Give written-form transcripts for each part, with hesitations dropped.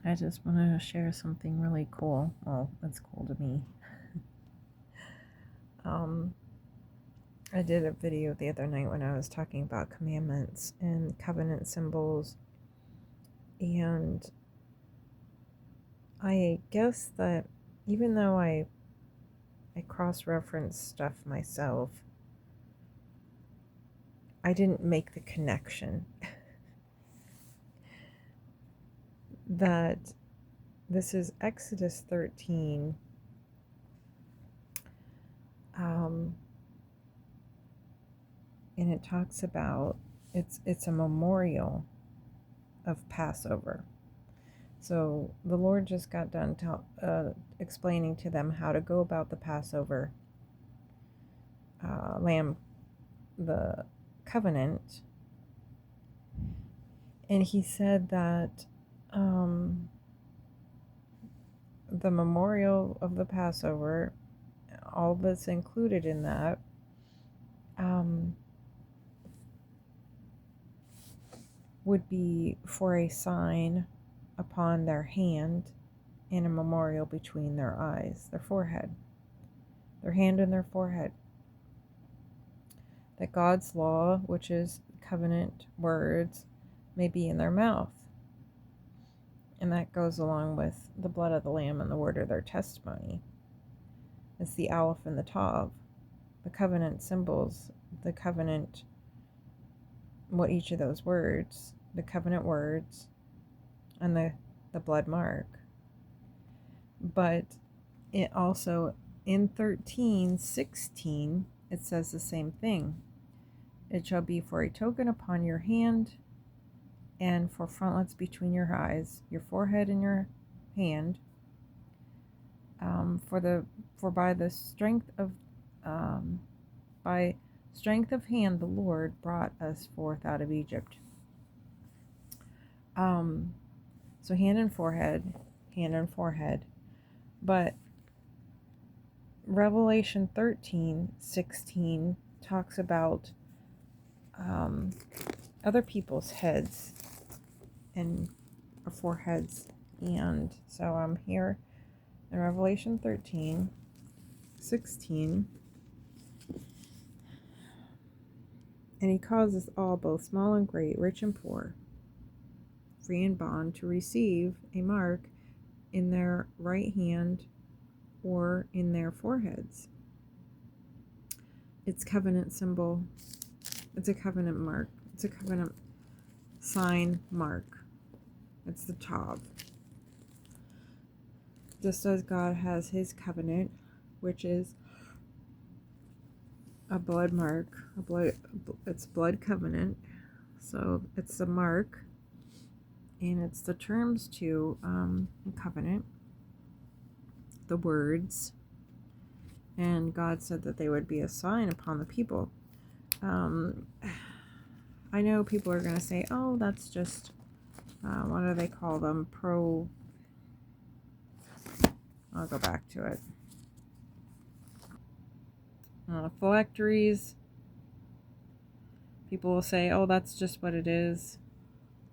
I just wanted to share something really cool. Well, that's cool to me. I did a video the other night when I was talking about commandments and covenant symbols, and I guess that even though I cross-reference stuff myself, I didn't make the connection that this is Exodus 13. And it talks about it's a memorial of Passover. So the Lord just got done explaining to them how to go about the Passover lamb, the covenant, and he said that the memorial of the Passover, all that's included in that, would be for a sign upon their hand and a memorial between their eyes, their forehead, their hand and their forehead. That God's law, which is covenant words, may be in their mouth. And that goes along with the blood of the Lamb and the word of their testimony. It's the Aleph and the Tav, the covenant symbols, the covenant, what each of those words, the covenant words, and the blood mark. But it also, in 13:16, it says the same thing. It shall be for a token upon your hand and for frontlets between your eyes, your forehead and your hand. For by strength of hand the Lord brought us forth out of Egypt. So hand and forehead. But Revelation 13:16 talks about other people's heads and foreheads. And so I'm here in Revelation 13:16. And he causes all, both small and great, rich and poor, free and bond, to receive a mark in their right hand or in their foreheads. It's covenant symbol. It's a covenant mark. It's a covenant sign mark. It's the Tav. Just as God has his covenant, which is a blood mark, it's blood covenant. So it's the mark, and it's the terms to covenant, the words. And God said that they would be a sign upon the people. I know people are going to say, oh, that's just, what do they call them? I'll go back to it. Phylacteries. People will say, oh, that's just what it is.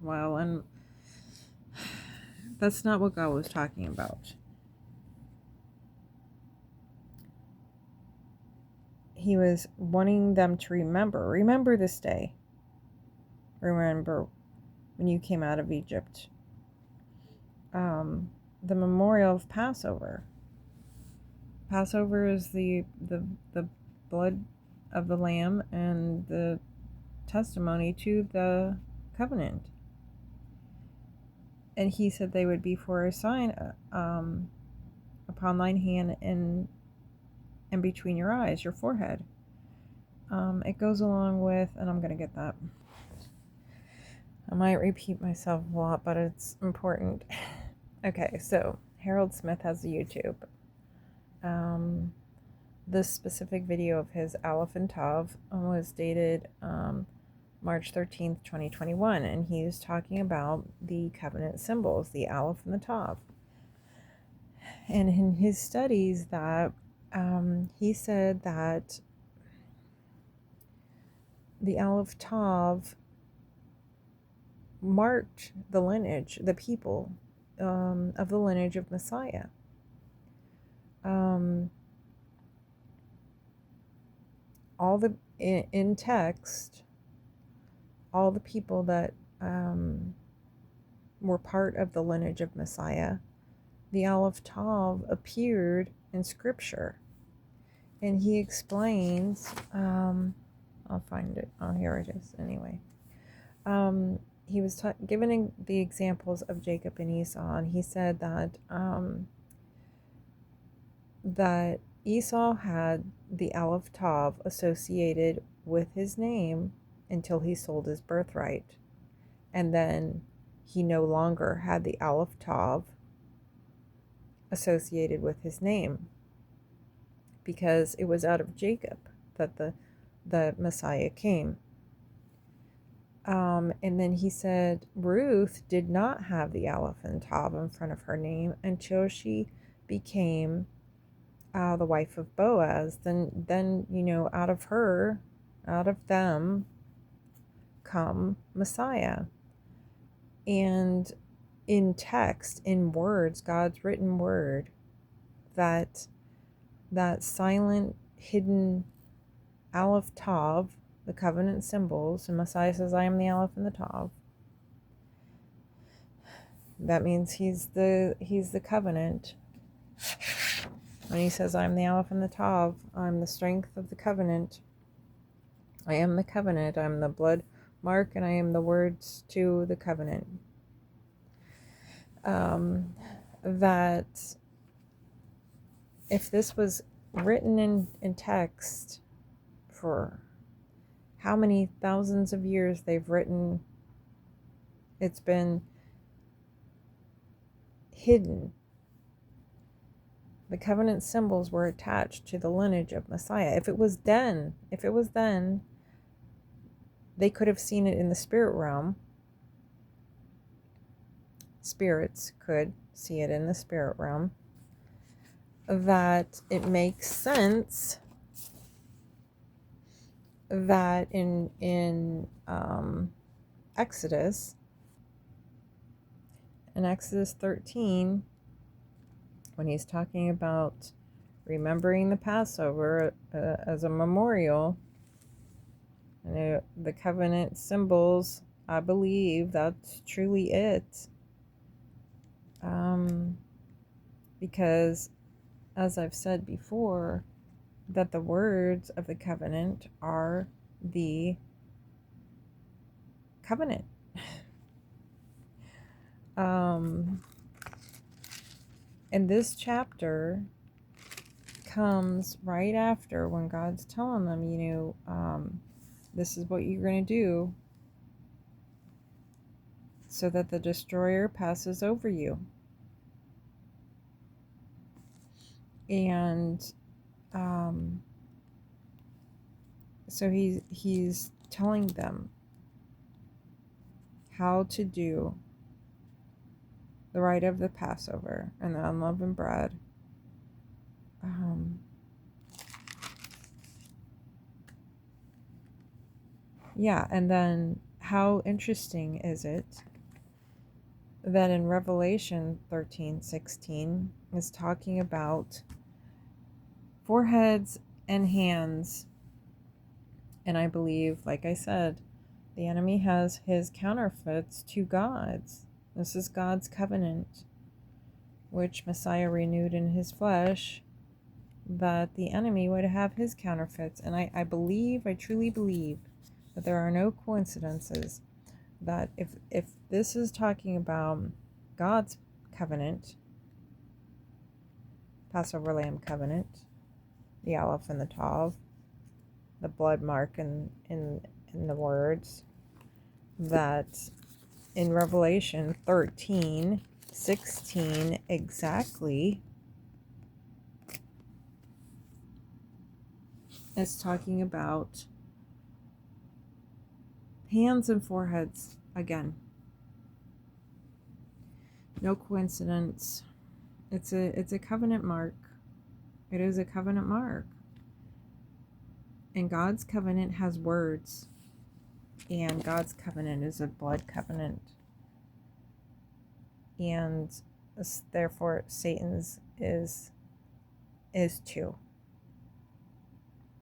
Well, and that's not what God was talking about. He was wanting them to remember this day. Remember when you came out of Egypt. The memorial of Passover. Passover is the blood of the lamb and the testimony to the covenant. And he said they would be for a sign upon thine hand and between your eyes, your forehead. It goes along with, and I'm going to get that. I might repeat myself a lot, but it's important. Okay, so Harold Smith has a YouTube. This specific video of his Aleph and Tav was dated March 13th, 2021, and he was talking about the covenant symbols, the Aleph and the Tav. And in his studies that he said that the Aleph Tav marked the lineage, the people, of the lineage of Messiah. All the in text, all the people that were part of the lineage of Messiah, the Aleph Tav appeared in Scripture, and he explains. I'll find it. Oh, here it is. Anyway, he was given the examples of Jacob and Esau, and he said that that Esau had the Aleph Tav associated with his name until he sold his birthright. And then he no longer had the Aleph Tav associated with his name, because it was out of Jacob that the Messiah came. And then he said Ruth did not have the Aleph and Tav in front of her name until she became the wife of Boaz. Then out of her, out of them, come Messiah. And in text, in words, God's written word, that silent, hidden Aleph Tav, the covenant symbols, and Messiah says, I am the Aleph and the Tav. That means he's the covenant. When he says, I'm the Aleph and the Tav, I'm the strength of the covenant. I am the covenant. I'm the blood mark, and I am the words to the covenant. That if this was written in text for how many thousands of years they've written, it's been hidden. The covenant symbols were attached to the lineage of Messiah. If it was then, they could have seen it in the spirit realm. Spirits could see it in the spirit realm. That it makes sense that in Exodus 13, when he's talking about remembering the Passover as a memorial, and the covenant symbols, I believe that's truly it. Because, as I've said before, that the words of the covenant are the covenant. And this chapter comes right after when God's telling them, this is what you're going to do so that the destroyer passes over you. And so he's telling them how to do the rite of the Passover and the unleavened bread. And then how interesting is it that in Revelation 13:16 is talking about foreheads and hands. And I believe, like I said, the enemy has his counterfeits to God's. This is God's covenant, which Messiah renewed in his flesh, that the enemy would have his counterfeits. And I truly believe that there are no coincidences, that if this is talking about God's covenant, Passover lamb covenant, the Aleph and the Tav, the blood mark in the words, that in Revelation 13:16 exactly, it's talking about hands and foreheads again. No coincidence. It's a covenant mark. It is a covenant mark. And God's covenant has words. And God's covenant is a blood covenant. and therefore Satan's is 2.